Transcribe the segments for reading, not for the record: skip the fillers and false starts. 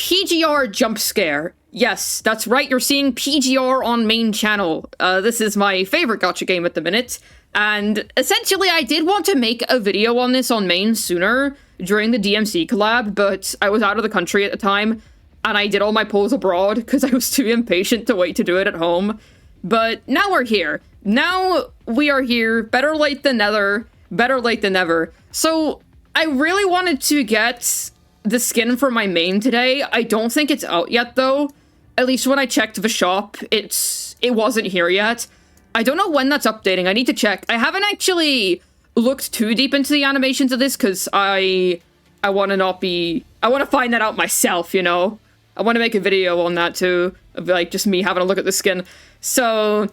PGR jump scare. Yes, that's right, you're seeing PGR on main channel. This is my favorite gacha game at the minute, and essentially I did want to make a video on this on main sooner during the DMC collab, but I was out of the country at the time, and I did all my polls abroad because I was too impatient to wait to do it at home. But now we're here. Now we are here, better late than never, better late than never. So I really wanted to get the skin for my main today. I don't think it's out yet though. At least when I checked the shop, it wasn't here yet. I don't know when that's updating. I need to check. I haven't actually looked too deep into the animations of this because I want to find that out myself, you know? I want to make a video on that too, of like just me having a look at the skin. So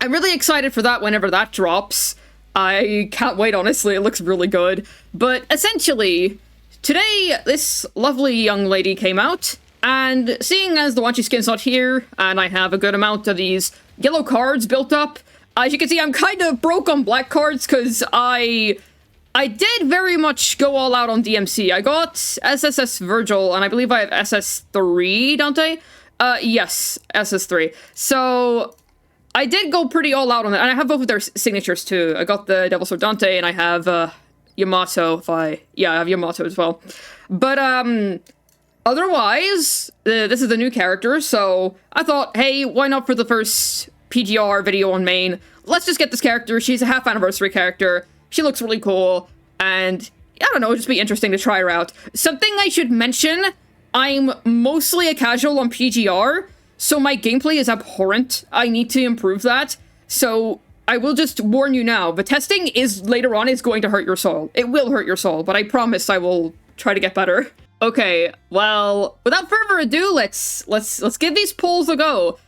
I'm really excited for that whenever that drops. I can't wait, honestly. It looks really good. But essentially, today this lovely young lady came out, and seeing as the Wanchi skin's not here, and I have a good amount of these yellow cards built up, as you can see, I'm kind of broke on black cards, because I did very much go all out on DMC. I got SSS Virgil, and I believe I have SS3, Dante? Yes, SS3. So I did go pretty all out on it, and I have both of their signatures too. I got the Devil Sword Dante, and I have, Yamato, I have Yamato as well. But, otherwise, this is the new character, so I thought, hey, why not for the first PGR video on main? Let's just get this character. She's a half anniversary character. She looks really cool, and I don't know, it'd just be interesting to try her out. Something I should mention, I'm mostly a casual on PGR, so my gameplay is abhorrent. I need to improve that, so I will just warn you now, the testing later on is going to hurt your soul. It will hurt your soul, but I promise I will try to get better. Okay, well, without further ado, let's give these polls a go.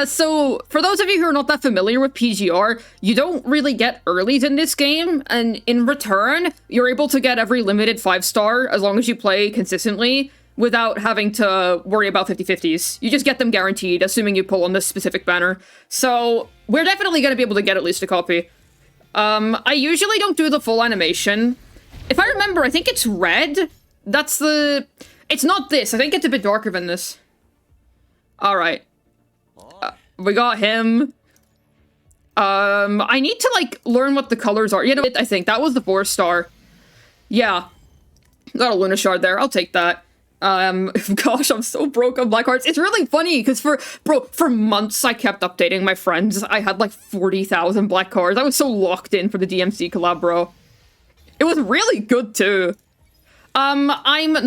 So, for those of you who are not that familiar with PGR, you don't really get earlies in this game, and in return, you're able to get every limited 5-star as long as you play consistently, without having to worry about 50-50s. You just get them guaranteed, assuming you pull on this specific banner. So, we're definitely going to be able to get at least a copy. I usually don't do the full animation. If I remember, I think it's red. That's the... It's not this. I think it's a bit darker than this. Alright. We got him. I need to, like, learn what the colors are. You know, I think that was the 4-star. Yeah. Got a Luna Shard there. I'll take that. Gosh, I'm so broke on black cards. It's really funny, because for months I kept updating my friends. I had, like, 40,000 black cards. I was so locked in for the DMC collab, bro. It was really good, too. I'm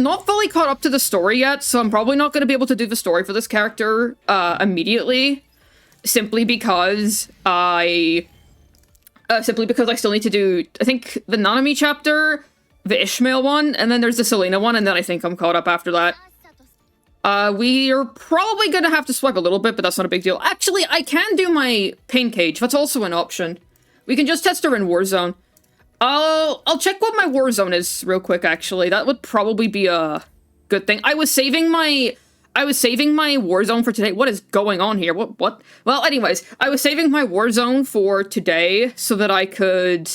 not fully caught up to the story yet, so I'm probably not going to be able to do the story for this character, immediately. Simply because I still need to do, I think, the Nanami chapter, the Ishmael one, and then there's the Selena one, and then I think I'm caught up after that. We are probably going to have to swipe a little bit, but that's not a big deal. Actually, I can do my Pain Cage. That's also an option. We can just test her in Warzone. I'll check what my Warzone is real quick, actually. That would probably be a good thing. I was saving my Warzone for today. What is going on here? What? Well, anyways, I was saving my Warzone for today so that I could,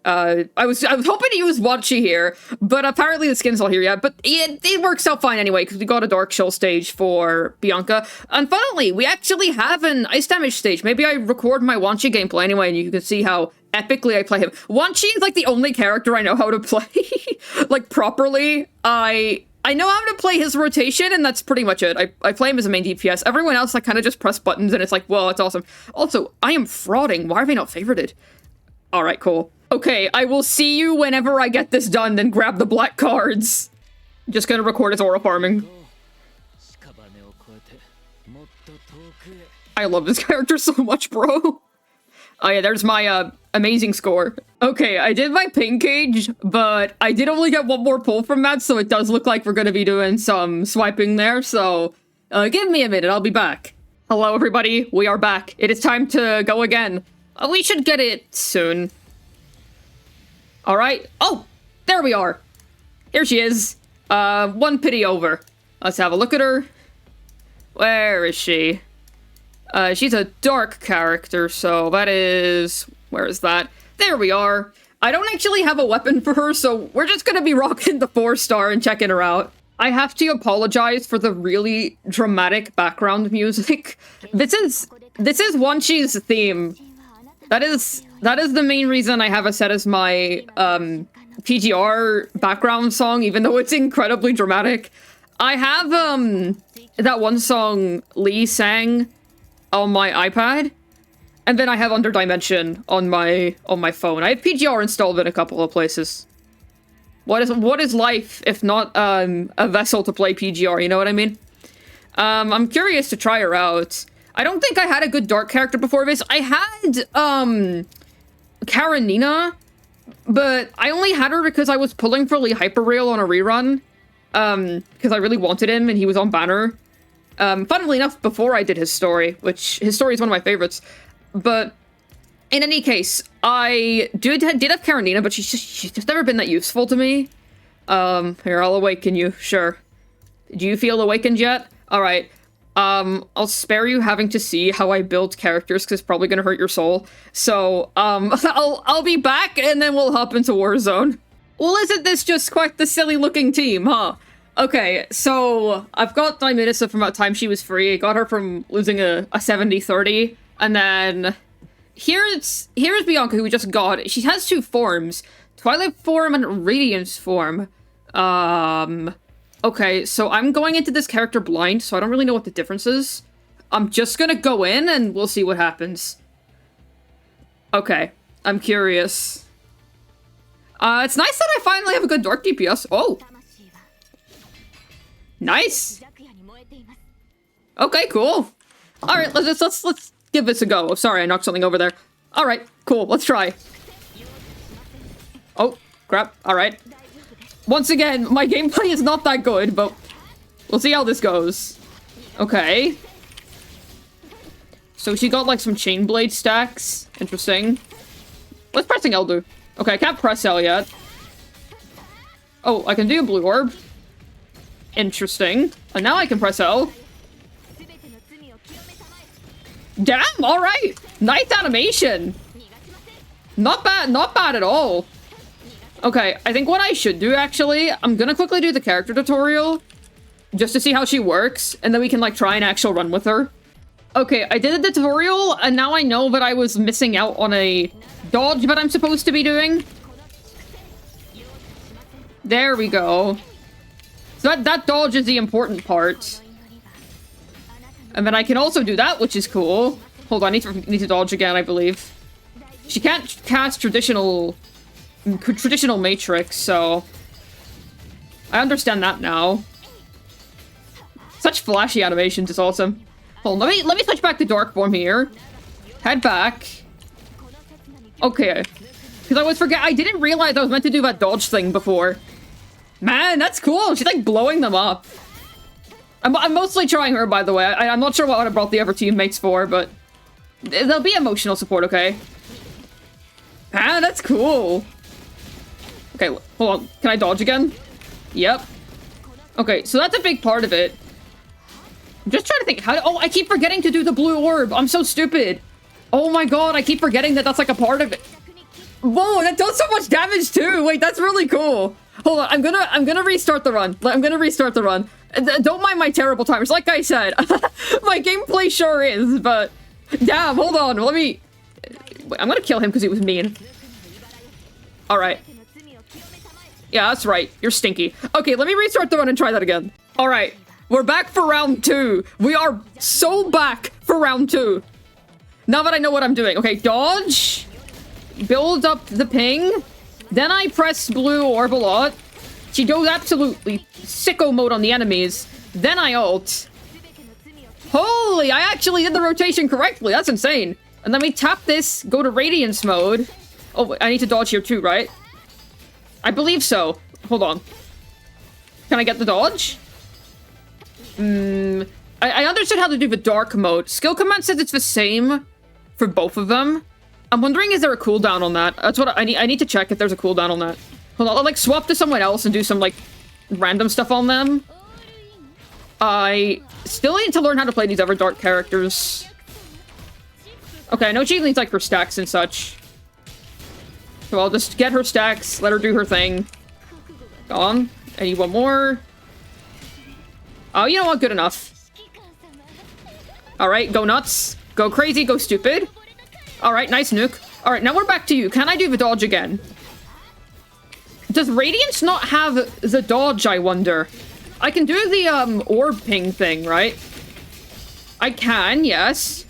I was hoping to use Wanchi here, but apparently the skin's not here yet, but it works out fine anyway, because we got a Dark Shell stage for Bianca, and finally, we actually have an Ice Damage stage. Maybe I record my Wanchi gameplay anyway, and you can see how epically I play him. Wanchi is, like, the only character I know how to play, like, properly. I know how to play his rotation, and that's pretty much it. I play him as a main DPS. Everyone else, I kind of just press buttons, and it's like, well, it's awesome. Also, I am frauding. Why are they not favorited? Alright, cool. Okay, I will see you whenever I get this done, then grab the black cards. Just gonna record as aura farming. I love this character so much, bro. Oh yeah, there's my, amazing score. Okay, I did my Pain Cage, but I did only get one more pull from that, so it does look like we're gonna be doing some swiping there, so give me a minute, I'll be back. Hello, everybody, we are back. It is time to go again. We should get it soon. Alright. Oh, there we are. Here she is. One pity over. Let's have a look at her. Where is she? She's a dark character, so that is... Where is that? There we are. I don't actually have a weapon for her, so we're just gonna be rocking the 4-star and checking her out. I have to apologize for the really dramatic background music. This is Wonchi's theme. That is the main reason I have it set as my PGR background song, even though it's incredibly dramatic. I have that one song Lee sang on my iPad, and then I have Under Dimension on my phone. I have PGR installed in a couple of places. What is life if not a vessel to play PGR, you know what I mean? I'm curious to try her out. I don't think I had a good dark character before this. I had Karenina, but I only had her because I was pulling for Lee Hyperreal on a rerun. Because I really wanted him and he was on banner. Funnily enough, before I did his story, which his story is one of my favorites. But in any case, I did have Karenina, but she's just never been that useful to me. Here, I'll awaken you, sure. Do you feel awakened yet? Alright. I'll spare you having to see how I build characters, because it's probably gonna hurt your soul. So, I'll be back, and then we'll hop into Warzone. Well, isn't this just quite the silly-looking team, huh? Okay, so I've got Dimenisa from that time she was free. I got her from losing a 70-30, and then here's Bianca, who we just got. She has two forms, Twilight form and Radiance form. Okay, so I'm going into this character blind, so I don't really know what the difference is. I'm just gonna go in, and we'll see what happens. Okay, I'm curious. It's nice that I finally have a good dark DPS. Oh! Nice! Okay, cool. Alright, let's give this a go. Oh, sorry, I knocked something over there. Alright, cool, let's try. Oh, crap, alright. Once again, my gameplay is not that good, but we'll see how this goes. Okay. So she got, like, some chain blade stacks. Interesting. What's pressing L do? Okay, I can't press L yet. Oh, I can do a blue orb. Interesting. And now I can press L. Damn, alright! Nice animation! Not bad at all. Okay, I think what I should do, actually, I'm gonna quickly do the character tutorial, just to see how she works, and then we can, like, try an actual run with her. Okay, I did the tutorial, and now I know that I was missing out on a dodge that I'm supposed to be doing. There we go. So that dodge is the important part. And then I can also do that, which is cool. Hold on, I need to dodge again, I believe. She can't cast traditional matrix, so I understand that now. Such flashy animations is awesome. Hold on, let me switch back to dark form here. Head back. Okay. Because I didn't realize I was meant to do that dodge thing before. Man, that's cool. She's like blowing them up. I'm mostly trying her, by the way. I'm not sure what I brought the other teammates for, but there'll be emotional support, okay? Man, that's cool. Okay, hold on. Can I dodge again? Yep. Okay, so that's a big part of it. I'm just trying to think oh, I keep forgetting to do the blue orb. I'm so stupid. Oh my god, I keep forgetting that that's like a part of it. Whoa, that does so much damage too. Wait, that's really cool. Hold on, I'm gonna restart the run. I'm gonna restart the run. Don't mind my terrible timers. Like I said, my gameplay sure is, but damn, hold on. Let me... Wait, I'm gonna kill him because he was mean. Alright. Yeah, that's right. You're stinky. Okay, let me restart the run and try that again. Alright, we're back for round 2. We are so back for round 2. Now that I know what I'm doing. Okay, dodge. Build up the ping. Then I press blue orb a lot. She goes absolutely sicko mode on the enemies. Then I ult. Holy, I actually did the rotation correctly. That's insane. And then we tap this, go to Radiance mode. Oh, I need to dodge here too, right? I believe so. Hold on. Can I get the dodge? I understood how to do the dark mode. Skill command says it's the same for both of them. I'm wondering, is there a cooldown on that? That's what I need to check if there's a cooldown on that. Hold on, I'll like swap to someone else and do some like random stuff on them. I still need to learn how to play these other dark characters. Okay, I know she needs like her stacks and such. So I'll just get her stacks, let her do her thing. Go on. I need one more. Oh, you know what? Good enough. Alright, go nuts. Go crazy, go stupid. Alright, nice nuke. Alright, now we're back to you. Can I do the dodge again? Does Radiance not have the dodge, I wonder? I can do the, orb ping thing, right? I can, yes.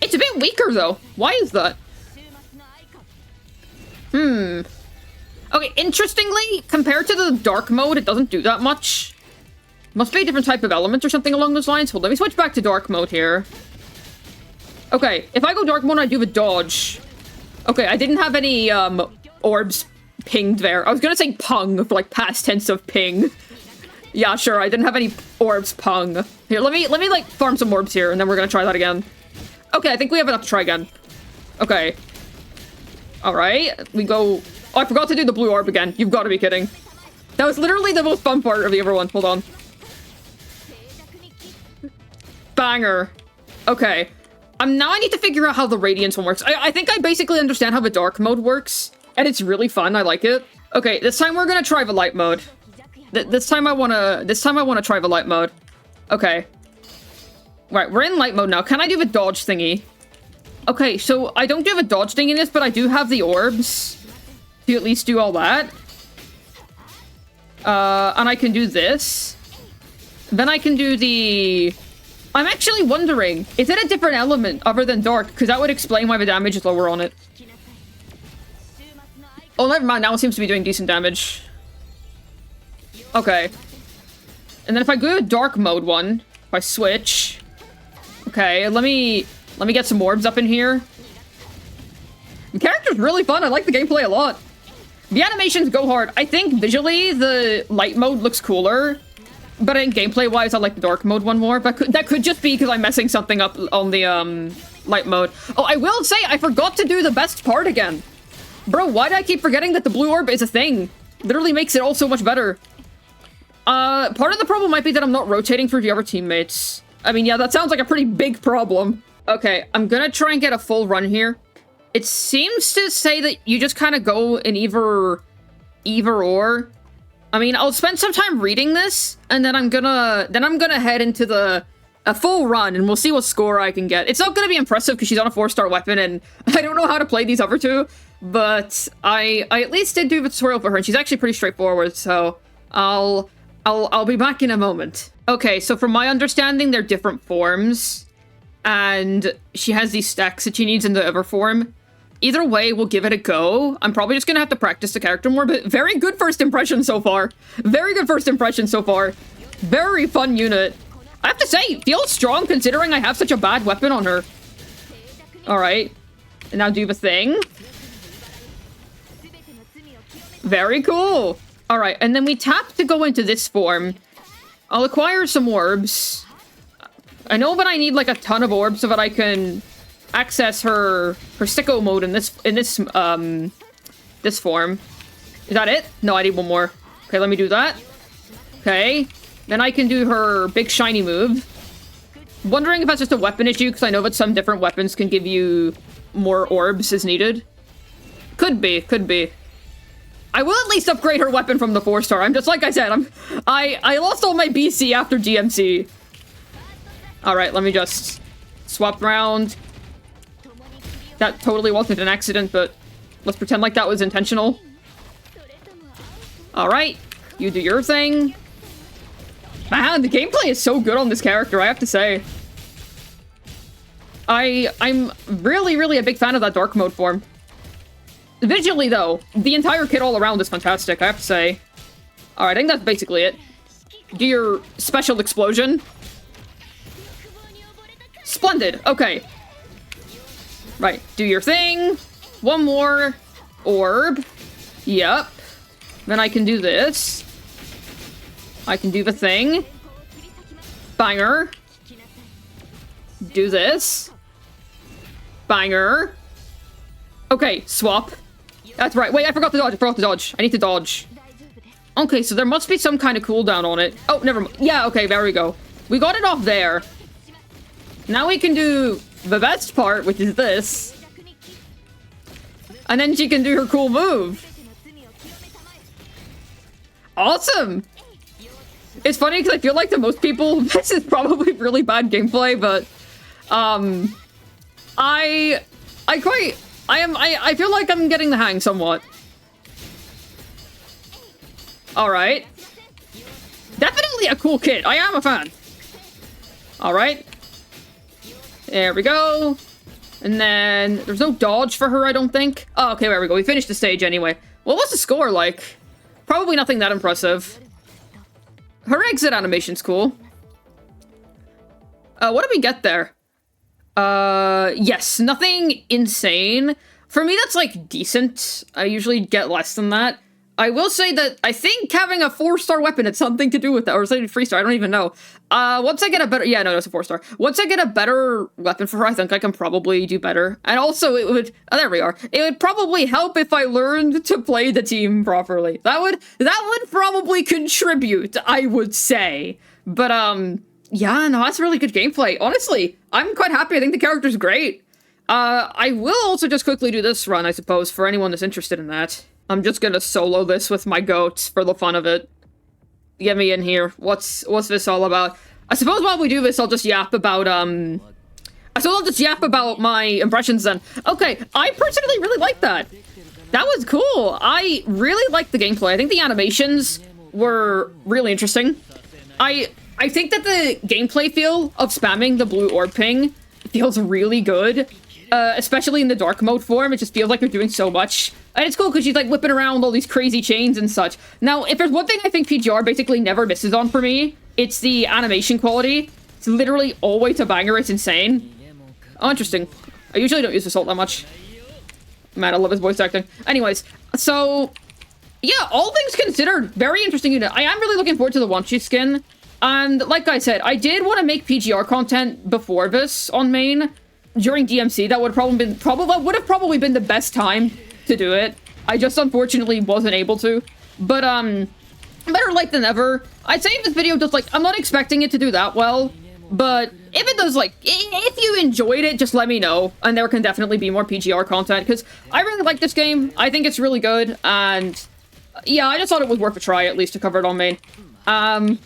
It's a bit weaker, though. Why is that? Okay, interestingly, compared to the dark mode, it doesn't do that much. Must be a different type of element or something along those lines. Well, let me switch back to dark mode here. Okay, if I go dark mode, I do the dodge. Okay, I didn't have any, orbs pinged there. I was gonna say pung, for like past tense of ping. Yeah, sure, I didn't have any orbs pung. Here, let me like farm some orbs here, and then we're gonna try that again. Okay, I think we have enough to try again. Okay. Alright, we go... Oh, I forgot to do the blue orb again. You've got to be kidding. That was literally the most fun part of the other one. Hold on. Banger. Okay. Now I need to figure out how the Radiance one works. I think I basically understand how the dark mode works, and it's really fun. I like it. Okay, this time we're gonna try the light mode. This time I wanna try the light mode. Okay. Right, we're in light mode now. Can I do the dodge thingy? Okay, so I don't do the dodge thing in this, but I do have the orbs to at least do all that. And I can do this. Then I can do the... I'm actually wondering, is it a different element other than dark? Because that would explain why the damage is lower on it. Oh, never mind. Now it seems to be doing decent damage. Okay. And then if I go to dark mode one, if I switch... Okay, let me get some orbs up in here. The character's really fun. I like the gameplay a lot. The animations go hard. I think visually the light mode looks cooler, but in gameplay-wise, I like the dark mode one more. But that could just be because I'm messing something up on the light mode. Oh, I will say I forgot to do the best part again. Bro, why do I keep forgetting that the blue orb is a thing? Literally makes it all so much better. Part of the problem might be that I'm not rotating through the other teammates. I mean, yeah, that sounds like a pretty big problem. Okay, I'm gonna try and get a full run here. It seems to say that you just kind of go in either or. I mean, I'll spend some time reading this, and then I'm gonna head into a full run, and we'll see what score I can get. It's not gonna be impressive because she's on a 4-star weapon, and I don't know how to play these other two, but I at least did do the tutorial for her, and she's actually pretty straightforward. So I'll be back in a moment. Okay, so from my understanding, they're different forms, and she has these stacks that she needs in the other form. Either way, we'll give it a go. I'm probably just gonna have to practice the character more, but very good first impression so far. Very good first impression so far. Very fun unit. I have to say, feels strong considering I have such a bad weapon on her. Alright. And now do the thing. Very cool. Alright, and then we tap to go into this form. I'll acquire some orbs. I know that I need like a ton of orbs so that I can access her sicko mode in this form. Is that it? No, I need one more. Okay, let me do that. Okay. Then I can do her big shiny move. Wondering if that's just a weapon issue, because I know that some different weapons can give you more orbs as needed. Could be, could be. I will at least upgrade her weapon from the 4-star. I'm just, like I said, I lost all my BC after DMC. Alright, let me just swap around. That totally wasn't an accident, but let's pretend like that was intentional. Alright, you do your thing. Man, the gameplay is so good on this character, I have to say. I'm really, really a big fan of that dark mode form. Visually, though, the entire kit all around is fantastic, I have to say. Alright, I think that's basically it. Do your special explosion. Splendid, okay. Right, do your thing. One more orb. Yep. Then I can do this. I can do the thing. Banger. Do this. Banger. Okay, swap. That's right. Wait, I forgot to dodge. I forgot to dodge. I need to dodge. Okay, so there must be some kind of cooldown on it. Oh, never mind. Yeah, okay, there we go. We got it off there. Now we can do the best part, which is this. And then she can do her cool move. Awesome! It's funny because I feel like to most people, this is probably really bad gameplay, but, I feel like I'm getting the hang somewhat. Alright. Definitely a cool kid. I am a fan. Alright. There we go. And then there's no dodge for her, I don't think. Oh, okay, there we go. We finished the stage anyway. What was the score like? Probably nothing that impressive. Her exit animation's cool. What did we get there? Yes, nothing insane. For me, that's, like, decent. I usually get less than that. I will say that I think having a 4-star weapon had something to do with that, or is it a 3-star? I don't even know. Once I get a better, yeah, no, it's a 4-star. Once I get a better weapon for her, I think I can probably do better. And also, it would, oh, there we are. It would probably help if I learned to play the team properly. That would probably contribute, I would say. But, yeah, no, that's really good gameplay. Honestly, I'm quite happy. I think the character's great. I will also just quickly do this run, I suppose, for anyone that's interested in that. I'm just gonna solo this with my goats for the fun of it. Get me in here. What's this all about? I suppose while we do this, I'll just yap about, I suppose I'll just yap about my impressions then. Okay, I personally really like that. That was cool. I really liked the gameplay. I think the animations were really interesting. I think that the gameplay feel of spamming the blue orb ping feels really good. Especially in the dark mode form, it just feels like you're doing so much. And it's cool because she's like whipping around all these crazy chains and such. Now, if there's one thing I think PGR basically never misses on for me, it's the animation quality. It's literally always a banger, it's insane. Oh, interesting. I usually don't use Assault that much. Man, I love his voice acting. Anyways, so, yeah, all things considered, very interesting unit. I am really looking forward to the Wanchi skin. And like I said, I did want to make PGR content before this on main. During DMC, that would have probably been the best time to do it. I just unfortunately wasn't able to. But better late than never. I'd say if this video does, like, I'm not expecting it to do that well, but if it does, like, if you enjoyed it, just let me know, and there can definitely be more PGR content, because I really like this game. I think it's really good, and yeah, I just thought it was worth a try, at least, to cover it on main. I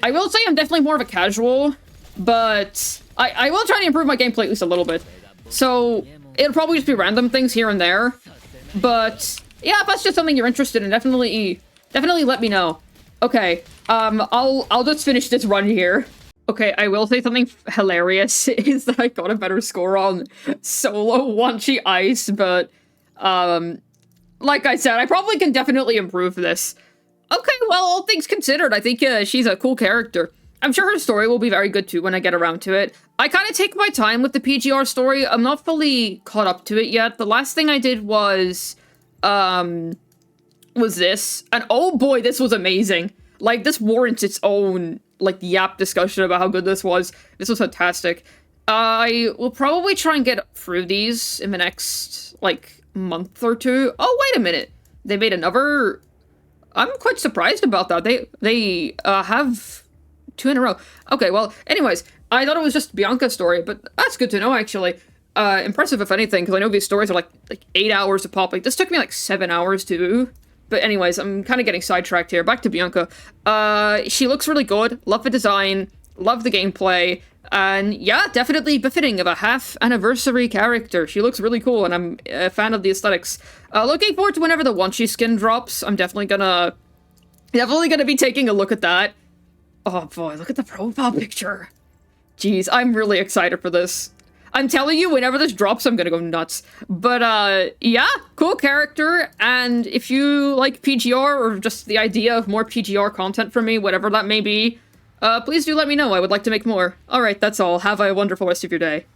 will say I'm definitely more of a casual, but I will try to improve my gameplay at least a little bit. So, it'll probably just be random things here and there. But, yeah, if that's just something you're interested in, definitely let me know. Okay, I'll just finish this run here. Okay, I will say something hilarious is that I got a better score on solo Wanchi Ice, but, like I said, I probably can definitely improve this. Okay, well, all things considered, I think she's a cool character. I'm sure her story will be very good too when I get around to it. I kind of take my time with the PGR story. I'm not fully caught up to it yet. The last thing I did was this. And oh boy, this was amazing. Like, this warrants its own, like, yap discussion about how good this was. This was fantastic. I will probably try and get through these in the next, like, month or two. Oh, wait a minute. They made another... I'm quite surprised about that. They have... 2 in a row. Okay, well, anyways, I thought it was just Bianca's story, but that's good to know, actually. Impressive, if anything, because I know these stories are, like 8 hours to pop. Like, this took me, like, 7 hours to do. But anyways, I'm kind of getting sidetracked here. Back to Bianca. She looks really good. Love the design. Love the gameplay. And, yeah, definitely befitting of a half-anniversary character. She looks really cool, and I'm a fan of the aesthetics. Looking forward to whenever the Wanchi skin drops. I'm definitely gonna be taking a look at that. Oh boy, look at the profile picture. Jeez, I'm really excited for this. I'm telling you, whenever this drops, I'm gonna go nuts. But, yeah, cool character, and if you like PGR, or just the idea of more PGR content from me, whatever that may be, please do let me know. I would like to make more. Alright, that's all. Have a wonderful rest of your day.